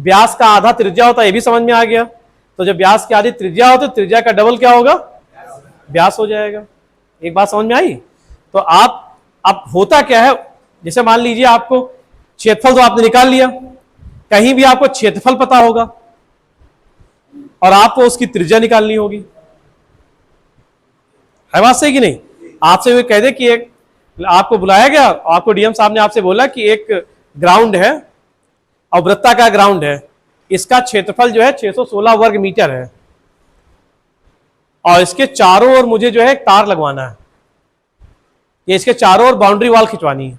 व्यास का आधा त्रिज्या होता है, ये भी समझ में आ गया। तो जब व्यास की आधी त्रिज्या हो तो त्रिज्या का डबल क्या होगा, व्यास हो जाएगा। एक बात समझ में आई। तो आप अब होता क्या है, जैसे मान लीजिए आपको क्षेत्रफल तो आपने निकाल लिया, कहीं भी आपको क्षेत्रफल पता होगा और आपको उसकी त्रिज्या निकालनी होगी, है बात सही कि नहीं। आपसे वे कह दे कि एक आपको बुलाया गया, आपको डीएम साहब ने आपसे बोला कि एक ग्राउंड है और वृत्ताकार ग्राउंड है, इसका क्षेत्रफल जो है 616 वर्ग मीटर है और इसके चारों ओर मुझे जो है एक तार लगवाना है, ये इसके चारों ओर बाउंड्री वॉल खिंचवानी है।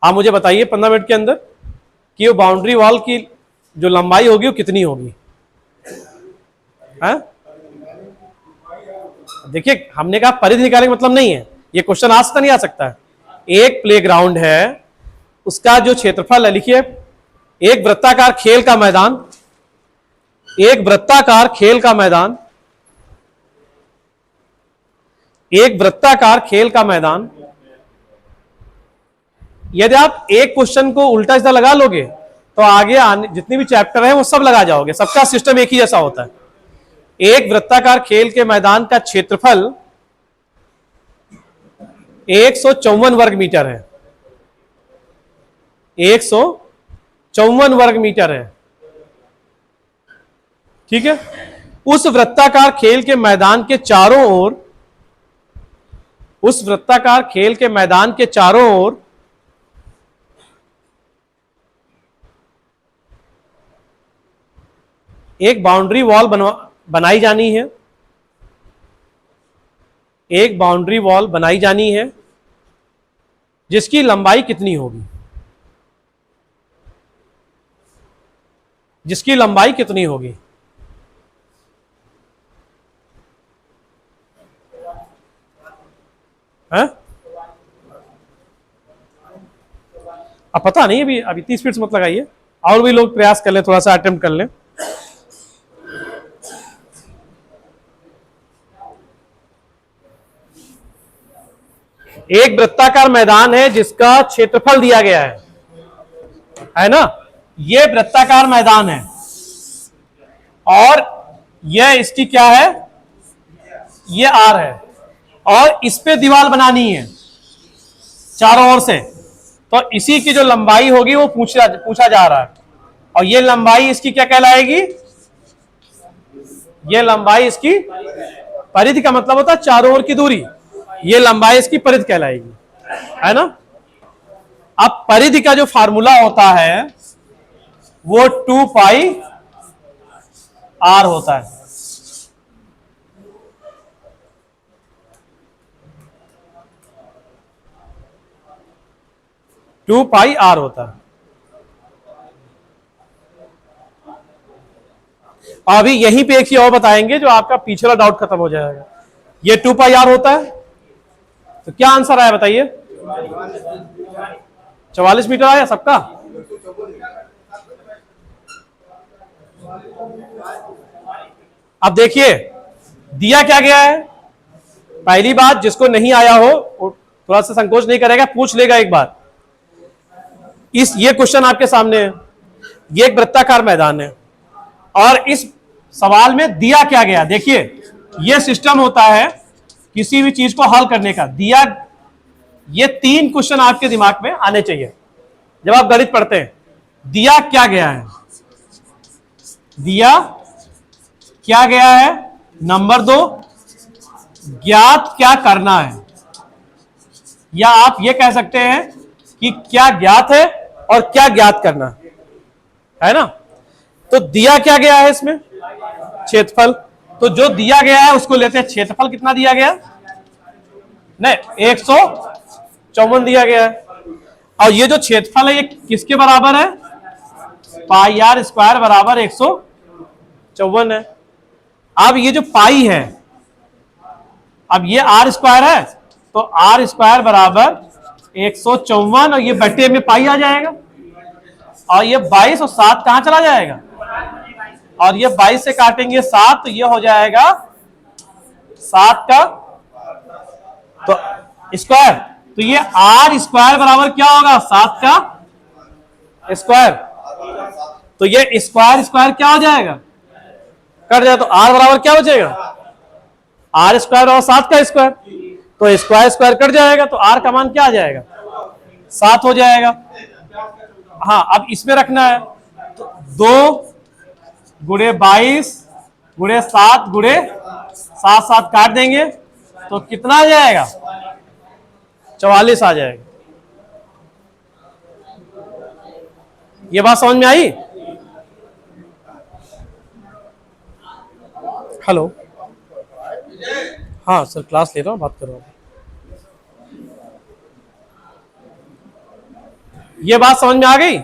आप मुझे बताइए 15 मिनट के अंदर कि वो बाउंड्री वॉल की जो लंबाई होगी वो कितनी होगी। देखिए हमने कहा परिधि निकालने का मतलब नहीं है, ये क्वेश्चन आ सकता नहीं आ सकता है। एक प्लेग्राउंड है, उसका जो क्षेत्रफल है, लिखिए एक वृत्ताकार खेल का मैदान, एक वृत्ताकार खेल का मैदान, एक वृत्ताकार खेल का मैदान। यदि आप एक क्वेश्चन को उल्टा सीधा लगा लोगे तो आगे आने जितनी भी चैप्टर है वो सब लगा जाओगे, सबका सिस्टम एक ही जैसा होता है। एक वृत्ताकार खेल के मैदान का क्षेत्रफल 154 वर्ग मीटर है, 154 वर्ग मीटर है, ठीक है। उस वृत्ताकार खेल के मैदान के चारों ओर, उस वृत्ताकार खेल के मैदान के चारों ओर एक बाउंड्री वॉल बनाई जानी है, एक बाउंड्री वॉल बनाई जानी है जिसकी लंबाई कितनी होगी, जिसकी लंबाई कितनी होगी। है अब पता नहीं, अभी 30 मिनट मत लगाइए, और भी लोग प्रयास कर लें, थोड़ा सा अटेम्प्ट कर लें। एक वृत्ताकार मैदान है जिसका क्षेत्रफल दिया गया है ना, यह वृत्ताकार मैदान है और यह इसकी क्या है, यह आर है और इस पे दीवार बनानी है चारों ओर से, तो इसी की जो लंबाई होगी वो पूछा जा रहा है। और ये लंबाई इसकी क्या कहलाएगी, ये लंबाई इसकी परिधि का मतलब होता है चारों ओर की दूरी, ये लंबाई इसकी परिधि कहलाएगी, है ना। अब परिधि का जो फार्मूला होता है वो 2 पाई आर होता है। टू पाई आर होता है। अभी यहीं पे एक ही और बताएंगे जो आपका पिछला डाउट खत्म हो जाएगा। ये 2 पाई आर होता है, तो क्या आंसर आया बताइए, 44 मीटर आया सबका। अब देखिए दिया क्या गया है, पहली बात जिसको नहीं आया हो थोड़ा सा संकोच नहीं करेगा, पूछ लेगा एक बार। ये क्वेश्चन आपके सामने है, ये एक वृत्ताकार मैदान है और इस सवाल में दिया क्या गया। देखिए ये सिस्टम होता है किसी भी चीज को हल करने का, दिया, ये 3 क्वेश्चन आपके दिमाग में आने चाहिए जब आप गणित पढ़ते हैं। दिया क्या गया है, दिया क्या गया है, नंबर 2 ज्ञात क्या करना है, या आप ये कह सकते हैं कि क्या ज्ञात है और क्या ज्ञात करना है ना। तो दिया क्या गया है इसमें, क्षेत्रफल, तो जो दिया गया है उसको लेते हैं। क्षेत्रफल कितना दिया गया, नहीं 154 दिया गया है, और ये जो क्षेत्रफल है ये किसके बराबर है, पाई आर स्क्वायर बराबर 154 है। अब ये जो पाई है, अब ये आर स्क्वायर है, तो आर स्क्वायर बराबर 154 और ये बट्टे में पाई आ जाएगा, और ये 22 और 7 कहां चला जाएगा, और ये 22 से काटेंगे 7 तो ये हो जाएगा 7 का तो स्क्वायर, तो ये आर स्क्वायर बराबर क्या होगा, 7 का स्क्वायर, तो ये स्क्वायर स्क्वायर क्या हो जाएगा, कट जाए, तो आर बराबर क्या बचेगा, आर स्क्वायर और 7 का स्क्वायर, तो स्क्वायर स्क्वायर कट जाएगा, तो आर का मान क्या आ जाएगा, 7 हो जाएगा। हाँ, अब इसमें रखना है, तो 2 गुणे 22 गुणे 7 गुणे 7, 7 काट देंगे तो कितना आ जाएगा, 44 आ जाएगा। ये बात समझ में आई? हेलो, हाँ सर क्लास ले रहा हूँ, बात कर रहा हूँ। ये बात समझ में आ गई?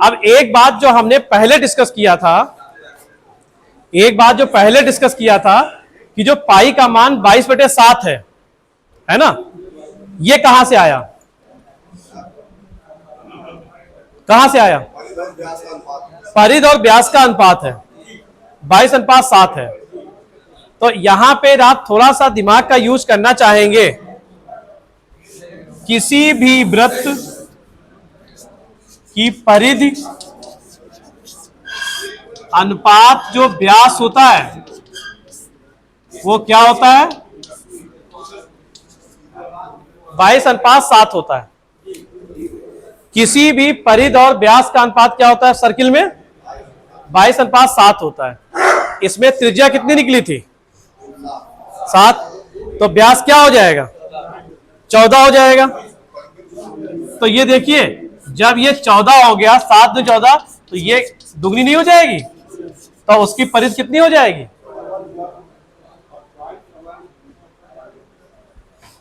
अब एक बात जो हमने पहले डिस्कस किया था, कि जो पाई का मान 22/7 है ना, ये कहां से आया, कहां से आया, परिध और व्यास का अनुपात है, 22/7 है। तो यहां पे आप थोड़ा सा दिमाग का यूज करना चाहेंगे, किसी भी वृत्त की परिधि अनुपात जो व्यास होता है वो क्या होता है, 22/7 होता है। किसी भी परिध और व्यास का अनुपात क्या होता है सर्किल में, 22/7 होता है। इसमें त्रिज्या कितनी निकली थी, 7, तो व्यास क्या हो जाएगा, 14 हो जाएगा। तो ये देखिए, जब ये 14 हो गया, 7 में 14, तो ये दुगनी नहीं हो जाएगी, तो उसकी परिधि कितनी हो जाएगी,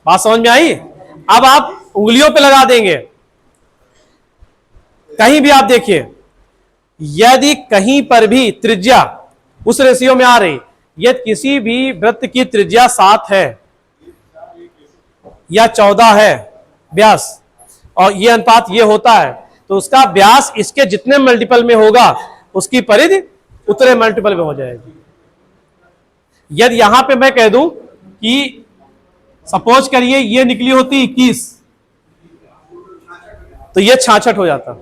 बात समझ में आई? अब आप उंगलियों पे लगा देंगे, कहीं भी आप देखिए, यदि कहीं पर भी त्रिज्या उस रेशियो में आ रही, यदि किसी भी वृत्त की त्रिज्या 7 है या 14 है व्यास, और ये अनुपात ये होता है, तो उसका व्यास इसके जितने मल्टीपल में होगा उसकी परिधि उतने मल्टीपल में हो जाएगी। यदि यहां पे मैं कह दूं कि सपोज करिए ये निकली होती 21, तो ये 66 हो जाता।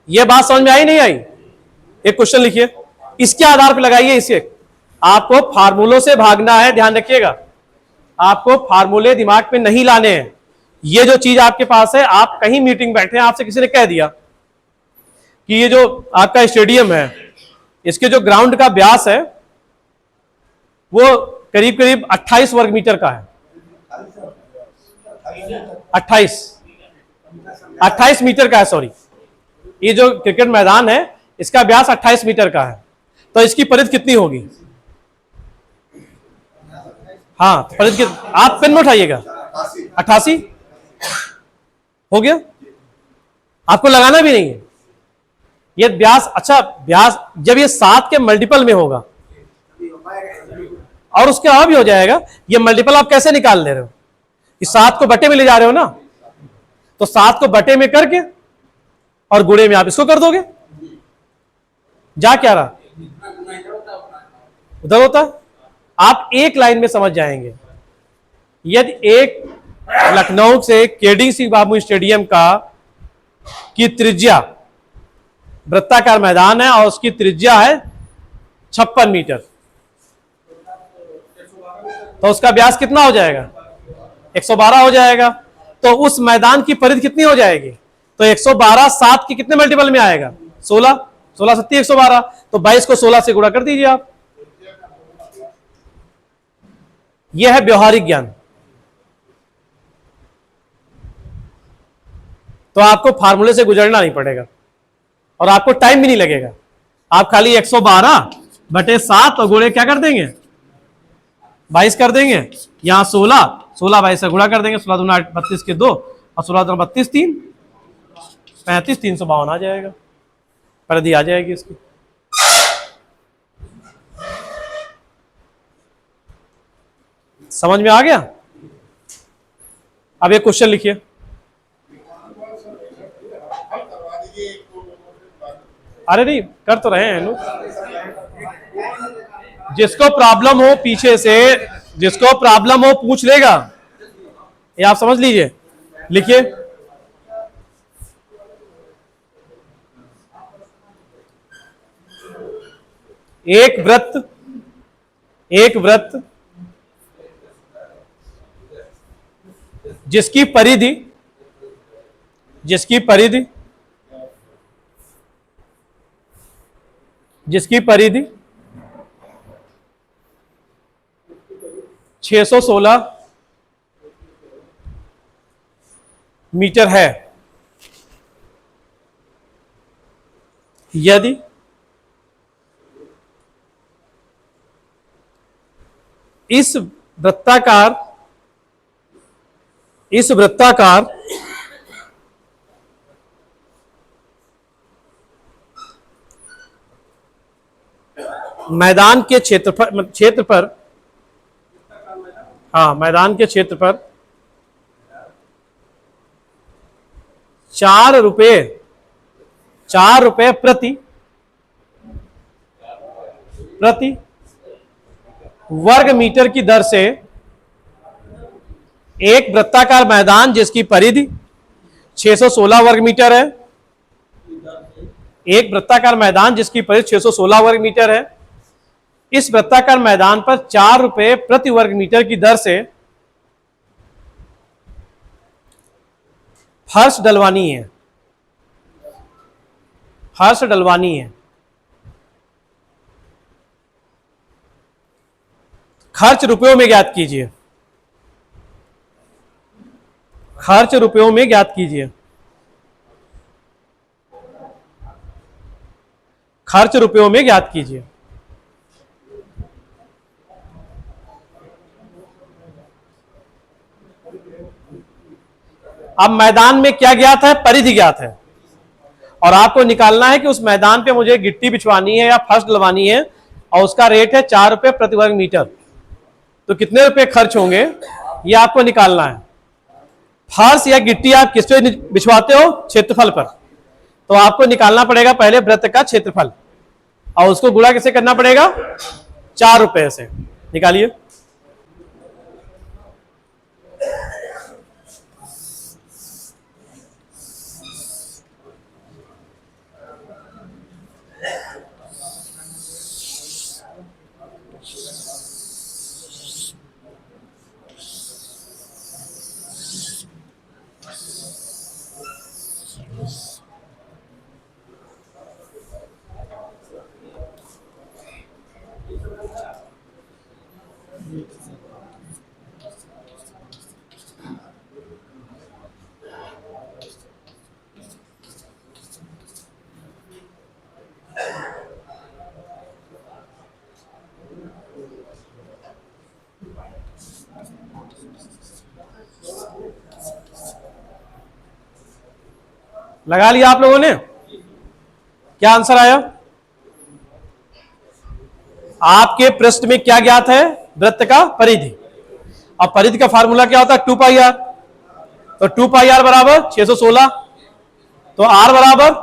ये बात समझ में आई नहीं आई? एक क्वेश्चन लिखिए, इसके आधार पर लगाइए इसे, आपको फार्मूलों से भागना है, ध्यान रखिएगा, आपको फार्मूले दिमाग में नहीं लाने हैं। ये जो चीज आपके पास है, आप कहीं मीटिंग बैठे हैं, आपसे किसी ने कह दिया कि ये जो आपका स्टेडियम है, इसके जो ग्राउंड का व्यास है वो करीब करीब 28 वर्ग मीटर का है, 28 मीटर का है, सॉरी, ये जो क्रिकेट मैदान है इसका व्यास 28 मीटर का है, तो इसकी परिधि कितनी होगी, हाँ परिधि आप पेन में उठाइएगा, 88 हो गया, आपको लगाना भी नहीं है। ये व्यास, अच्छा व्यास जब ये 7 के मल्टीपल में होगा और उसके अलावा भी हो जाएगा, ये मल्टीपल आप कैसे निकाल ले रहे हो, इस 7 को बटे में ले जा रहे हो ना, तो 7 को बटे में करके और गुणे में आप इसको कर दोगे, जा क्या रहा, उधर होता है। आप एक लाइन में समझ जाएंगे, यदि एक लखनऊ से केडी सिंह बाबू स्टेडियम की त्रिज्या, वृत्ताकार मैदान है और उसकी त्रिज्या है 56 मीटर, तो उसका व्यास कितना हो जाएगा, 112 हो जाएगा। तो उस मैदान की परिधि कितनी हो जाएगी, तो 112 7 के कितने मल्टीपल में आएगा, 16, 16 7 112, तो 22 को 16 से गुणा कर दीजिए आप। यह है व्यवहारिक ज्ञान। तो आपको फार्मूले से गुजरना नहीं पड़ेगा और आपको टाइम भी नहीं लगेगा, आप खाली 112/7 और गुणे क्या कर देंगे, 22 कर देंगे, यहां 16 22 से गुणा कर देंगे, 16 दूना 32 के 2 और 16 दूना 32 3 35 352 आ जाएगा, परिधि आ जाएगी इसकी। समझ में आ गया? अब एक क्वेश्चन लिखिए, अरे नहीं कर तो रहे हैं लोग, जिसको प्रॉब्लम हो पीछे से, जिसको प्रॉब्लम हो पूछ लेगा, ये आप समझ लीजिए। लिखिए एक वृत्त जिसकी परिधि जिसकी परिधि 616 मीटर है। यदि इस वृत्ताकार मैदान के क्षेत्र पर मैदान के क्षेत्र पर 4 रुपए प्रति वर्ग मीटर की दर से एक वृत्ताकार मैदान जिसकी परिधि 616 वर्ग मीटर है, एक वृत्ताकार मैदान जिसकी परिधि 616 वर्ग मीटर है, इस वृत्ताकार मैदान पर 4 रुपए प्रति वर्ग मीटर की दर से फर्श डलवानी है। खर्च रुपयों में ज्ञात कीजिए। खर्च रुपयों में ज्ञात कीजिए। खर्च रुपयों में ज्ञात कीजिए। अब मैदान में क्या ज्ञात है? परिधि ज्ञात है, और आपको निकालना है कि उस मैदान पे मुझे गिट्टी बिछवानी है या फर्श डलवानी है, और उसका रेट है 4 रुपए प्रति वर्ग मीटर। तो कितने रुपए खर्च होंगे ये आपको निकालना है। फर्श या गिट्टी आप किस पे बिछवाते हो? क्षेत्रफल पर। तो आपको निकालना पड़ेगा पहले वृत्त का क्षेत्रफल, और उसको गुणा कैसे करना पड़ेगा? 4 रुपए से। निकालिए। लगा लिया आप लोगों ने? क्या आंसर आया? आपके पृष्ठ में क्या ज्ञात है? वृत्त का परिधि। अब परिधि का फार्मूला क्या होता है? 2 पाई आर। तो 2 पाई आर बराबर 616। तो आर बराबर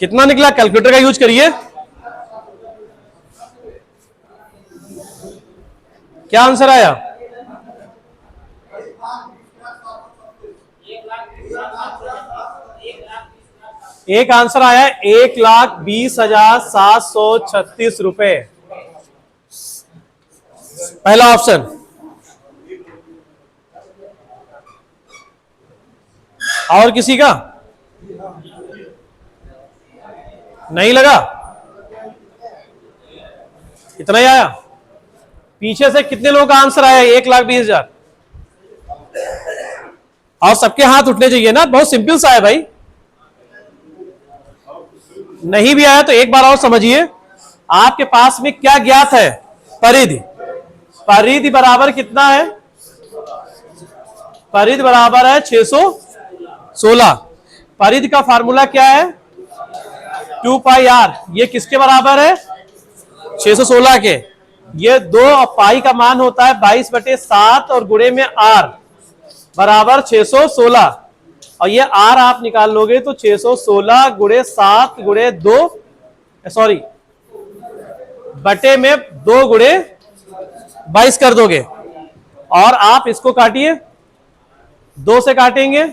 कितना निकला? कैलकुलेटर का यूज करिए। क्या आंसर आया? एक आंसर आया 1,20,736 रुपए। पहला ऑप्शन। और किसी का नहीं लगा? इतना ही आया? पीछे से कितने लोगों का आंसर आया? 1,20,000। और सबके हाथ उठने चाहिए ना, बहुत सिंपल सा है भाई। नहीं भी आया तो एक बार और समझिए। आपके पास में क्या ज्ञात है? परिधि। परिधि बराबर कितना है? परिधि बराबर है 616। परिधि का फार्मूला क्या है? 2 पाई आर। ये किसके बराबर है? 616 के। ये 2 और पाई का मान होता है 22/7 और गुणे में आर बराबर 616। और ये आर आप निकाल लोगे तो 616 गुणे 7 गुणे 2 सॉरी बटे में 2 गुणे 22 कर दोगे। और आप इसको काटिए, 2 से काटेंगे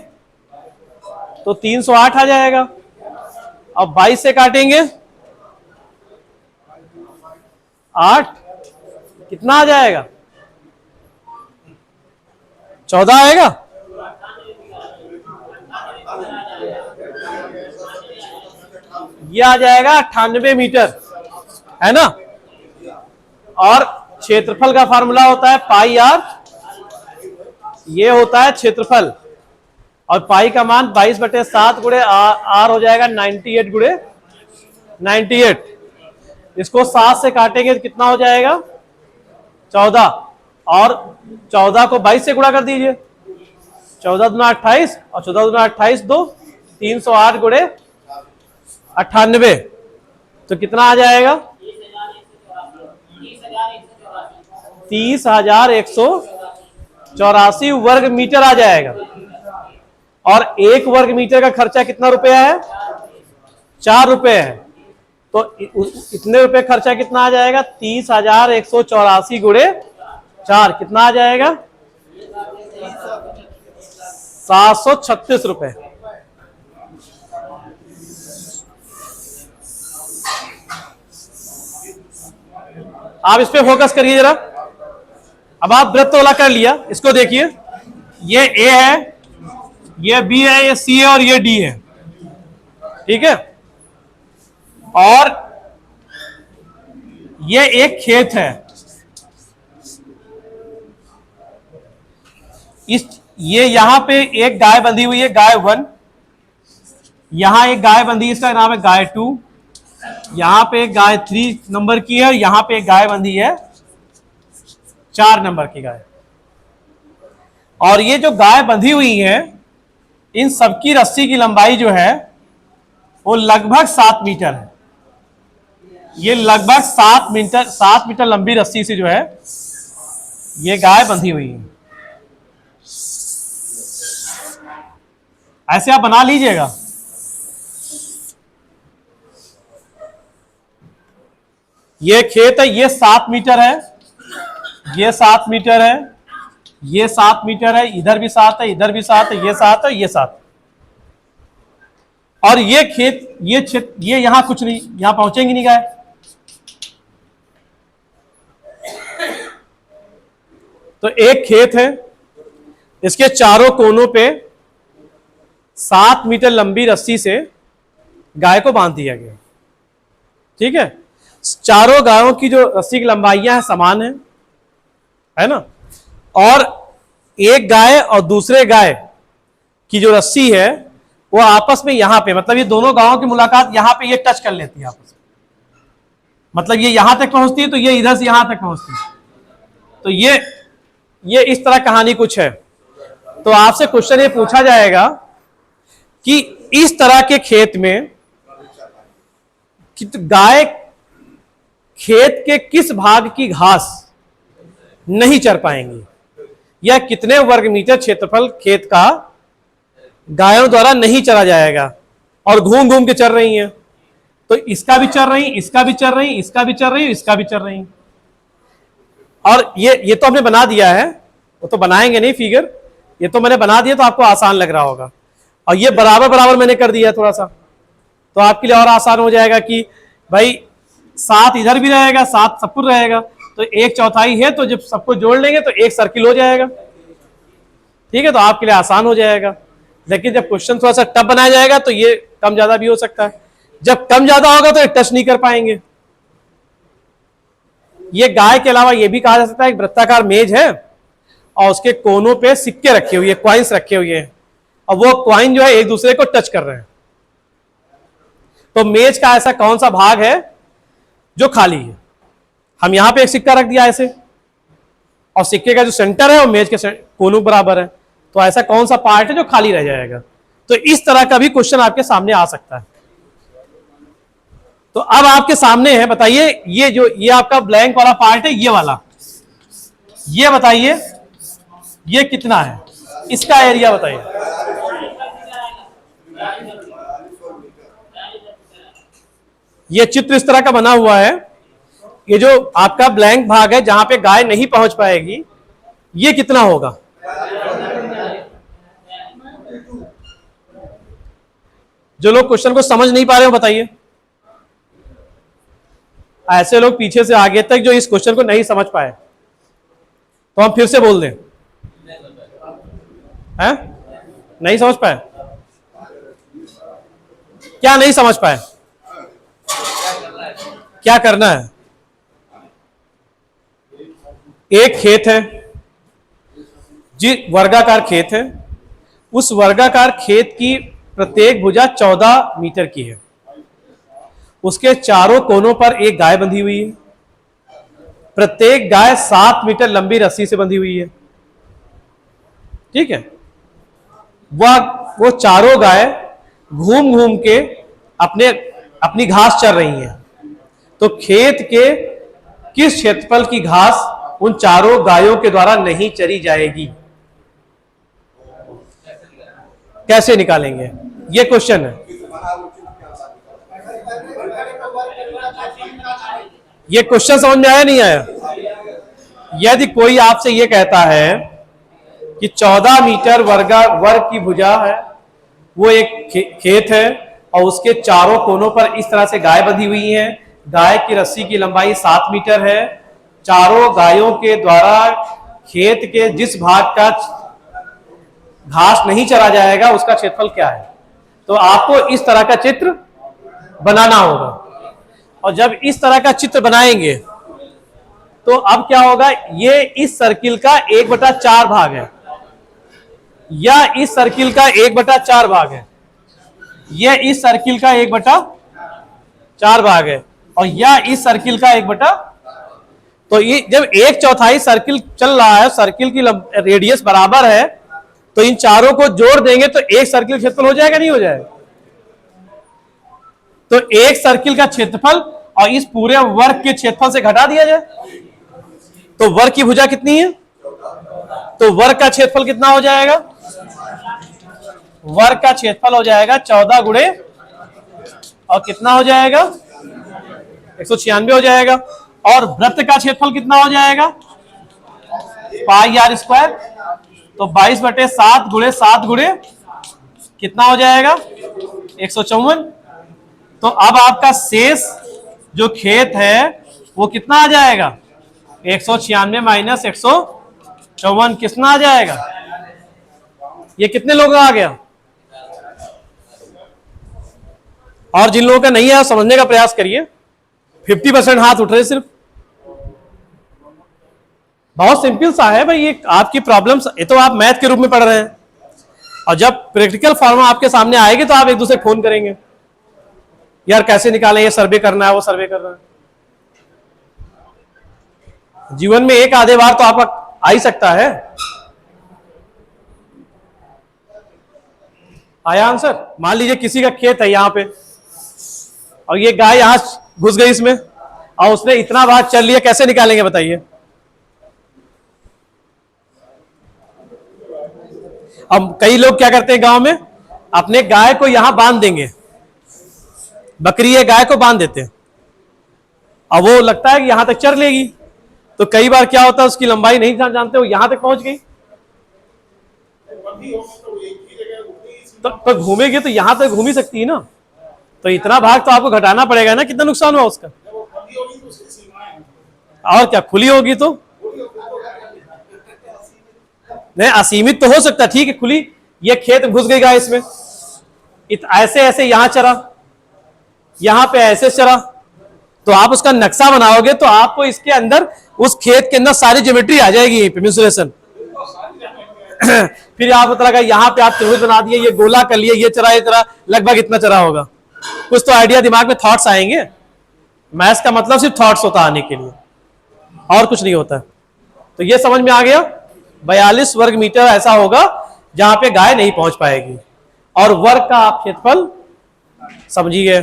तो 308 आ जाएगा। अब 22 से काटेंगे 8, कितना आ जाएगा? 14 आएगा। ये आ जाएगा 98 मीटर, है ना। और क्षेत्रफल का फार्मूला होता है पाई आर, ये होता है क्षेत्रफल, और पाई का मान 22/7 गुणे आर हो जाएगा 98 गुणे 98। इसको 7 से काटेंगे तो कितना हो जाएगा? 14, और 14 को 22 से गुणा कर दीजिए। 14 दूना 28 और 14 दूना 28 2, 308 गुणे 98, तो कितना आ जाएगा? 30,184 वर्ग मीटर आ जाएगा। और 1 वर्ग मीटर का खर्चा कितना रुपया है? 4 रुपए है। तो इतने रुपए खर्चा कितना आ जाएगा? 30,184 गुणे 4, कितना आ जाएगा? 736 रुपए। आप इस पे फोकस करिए जरा। अब आप वृत्त वाला कर लिया, इसको देखिए, ये ए है, ये बी है, ये सी है और ये डी है, ठीक है। और ये एक खेत है, ये यहां पे एक गाय बंधी हुई है, गाय 1, यहां एक गाय बंधी है, इसका नाम है गाय 2, यहां पे एक गाय 3 नंबर की है, और यहां पे एक गाय बंधी है 4 नंबर की गाय। और ये जो गाय बंधी हुई है, इन सबकी रस्सी की लंबाई जो है वो लगभग 7 मीटर है। ये लगभग 7 मीटर लंबी रस्सी से जो है ये गाय बंधी हुई है। ऐसे आप बना लीजिएगा। ये खेत है, ये 7 मीटर है, ये 7 मीटर है, ये 7 मीटर है, इधर भी 7 है, इधर भी 7 है, ये 7 है, ये 7। और ये खेत, ये क्षेत्र, ये यहां कुछ नहीं, यहां पहुंचेंगी नहीं गाय। तो एक खेत है, इसके चारों कोनों पे 7 मीटर लंबी रस्सी से गाय को बांध दिया गया, ठीक है। चारों गायों की जो रस्सी की लंबाइयां हैं समान है ना। और एक गाय और दूसरे गाय की जो रस्सी है वो आपस में यहां पे, मतलब ये दोनों गायों की मुलाकात यहां पे ये टच कर लेती है आपस में, मतलब ये यहां तक पहुंचती है तो ये इधर से यहां तक पहुंचती है। तो ये इस तरह कहानी कुछ है। तो आपसे क्वेश्चन ये पूछा जाएगा कि इस तरह के खेत में गाय खेत के किस भाग की घास नहीं चर पाएंगी, या कितने वर्ग मीटर क्षेत्रफल खेत का गायों द्वारा नहीं चरा जाएगा, और घूम घूम के चर रही हैं। तो इसका भी चर रही, इसका भी चर रही, इसका भी चर रही, इसका भी चर रही। और ये तो हमने बना दिया है, वो तो बनाएंगे नहीं फिगर, ये तो मैंने बना दिया तो आपको आसान लग रहा होगा। और ये बराबर बराबर मैंने कर दिया थोड़ा सा, तो आपके लिए और आसान हो जाएगा कि भाई 7 इधर भी रहेगा, 7 सब कुछ रहेगा, तो 1/4 है, तो जब सबको जोड़ लेंगे तो एक सर्किल हो जाएगा, ठीक है। तो आपके लिए आसान हो जाएगा। लेकिन जब क्वेश्चन थोड़ा सा टफ बनाया जाएगा तो ये कम ज्यादा भी हो सकता है। जब कम ज्यादा होगा तो ये टच नहीं कर पाएंगे। ये गाय के अलावा ये भी कहा जा सकता है एक वृत्ताकार मेज है, और उसके कोनों पे सिक्के रखे हुए, क्वाइंस रखे हुए हैं, और वो क्वाइन जो है एक दूसरे को टच कर रहे हैं। तो मेज का ऐसा कौन सा भाग है जो खाली है? हम यहां पे एक सिक्का रख दिया ऐसे, और सिक्के का जो सेंटर है वो मेज के कोनों बराबर है, तो ऐसा कौन सा पार्ट है जो खाली रह जाएगा? तो इस तरह का भी क्वेश्चन आपके सामने आ सकता है। तो अब आपके सामने है, बताइए ये आपका ब्लैंक वाला पार्ट है, ये वाला, ये बताइए ये कितना है, इसका एरिया बताइए। ये चित्र इस तरह का बना हुआ है। ये जो आपका ब्लैंक भाग है जहां पे गाय नहीं पहुंच पाएगी, ये कितना होगा? जो लोग क्वेश्चन को समझ नहीं पा रहे हो बताइए। ऐसे लोग पीछे से आगे तक जो इस क्वेश्चन को नहीं समझ पाए, तो हम फिर से बोल दें। हैं? नहीं समझ पाए? क्या नहीं समझ पाए? क्या करना है? एक खेत है जी, वर्गाकार खेत है। उस वर्गाकार खेत की प्रत्येक भुजा 14 मीटर की है। उसके चारों कोनों पर एक गाय बंधी हुई है। प्रत्येक गाय 7 मीटर लंबी रस्सी से बंधी हुई है। ठीक है। वो चारों गाय घूम घूम के अपनी घास चर रही हैं। तो खेत के किस क्षेत्रफल की घास उन चारों गायों के द्वारा नहीं चरी जाएगी? कैसे निकालेंगे? ये क्वेश्चन है। ये क्वेश्चन समझ में आया नहीं आया? यदि कोई आपसे ये कहता है कि 14 मीटर वर्ग की भुजा है, वो एक खेत है और उसके चारों कोनों पर इस तरह से गाय बंधी हुई है। गाय की रस्सी की लंबाई 7 मीटर है। चारों गायों के द्वारा खेत के जिस भाग का घास नहीं चरा जाएगा उसका क्षेत्रफल क्या है? तो आपको इस तरह का चित्र बनाना होगा। और जब इस तरह का चित्र बनाएंगे तो अब क्या होगा? ये इस सर्किल का 1/4 भाग है, या इस सर्किल का 1/4 भाग है, यह इस सर्किल का 1/4 भाग है, और यह इस सर्किल का 1/। तो ये जब 1/4 सर्किल चल रहा है, सर्किल की रेडियस बराबर है, तो इन चारों को जोड़ देंगे तो एक सर्किल क्षेत्रफल हो जाएगा, नहीं हो जाएगा? तो एक सर्किल का क्षेत्रफल और इस पूरे वर्ग के क्षेत्रफल से घटा दिया जाए तो वर्ग की भुजा कितनी है? तो वर्ग का क्षेत्रफल कितना हो जाएगा? वर्ग का क्षेत्रफल हो जाएगा 14 गुणे, और कितना हो जाएगा? 196 हो जाएगा। और वृत्त का क्षेत्रफल कितना हो जाएगा? पाई आर स्क्वायर। तो 22/7 गुणे 7 गुणे कितना हो जाएगा? 154। तो अब आपका शेष जो खेत है वो कितना आ जाएगा? 196 माइनस 154 कितना आ जाएगा? ये कितने लोगों का आ गया? और जिन लोगों का नहीं है समझने का प्रयास करिए। 50% हाथ उठ रहे सिर्फ। बहुत सिंपल सा है भाई, ये आपकी प्रॉब्लम्स, ये तो आप मैथ के रूप में पढ़ रहे हैं, और जब प्रैक्टिकल फॉर्मूला आपके सामने आएगी तो आप एक दूसरे फोन करेंगे, यार कैसे निकालें, ये सर्वे करना है, वो सर्वे करना है। जीवन में एक आधे बार तो आपका आ ही सकता है। आया आंसर? मान लीजिए किसी का खेत है यहां पे, और ये गाय यहां घुस गई इसमें, और उसने इतना बार चल लिया, कैसे निकालेंगे बताइए? अब कई लोग क्या करते हैं गांव में, अपने गाय को यहां बांध देंगे, बकरी है गाय को बांध देते हैं, अब वो लगता है कि यहां तक चर लेगी। तो कई बार क्या होता है, उसकी लंबाई नहीं जानते, वो यहां तक पहुंच गई, तो घूमेगी तो यहां तक घूम ही सकती है ना। तो इतना भाग तो आपको घटाना पड़ेगा ना, कितना नुकसान हुआ उसका। और क्या, खुली होगी तो नहीं, असीमित तो हो सकता, ठीक है खुली, ये खेत घुस गई गाय इसमें, ऐसे ऐसे यहां चरा, यहां पे ऐसे चरा, तो आप उसका नक्शा बनाओगे तो आपको इसके अंदर, उस खेत के अंदर सारी ज्योमेट्री आ जाएगी, मेंसुरेशन। फिर आप पता लगा यहाँ पे आप त्रिभुज बना दिए, ये गोला कर लिए, ये चरा लगभग इतना चरा होगा। कुछ तो आइडिया दिमाग में, थॉट्स आएंगे। मैथ्स का मतलब सिर्फ थॉट्स होता आने के लिए, और कुछ नहीं होता। तो ये समझ में आ गया, 42 वर्ग मीटर ऐसा होगा जहां पे गाय नहीं पहुंच पाएगी, और वर्ग का आप क्षेत्रफल समझिए।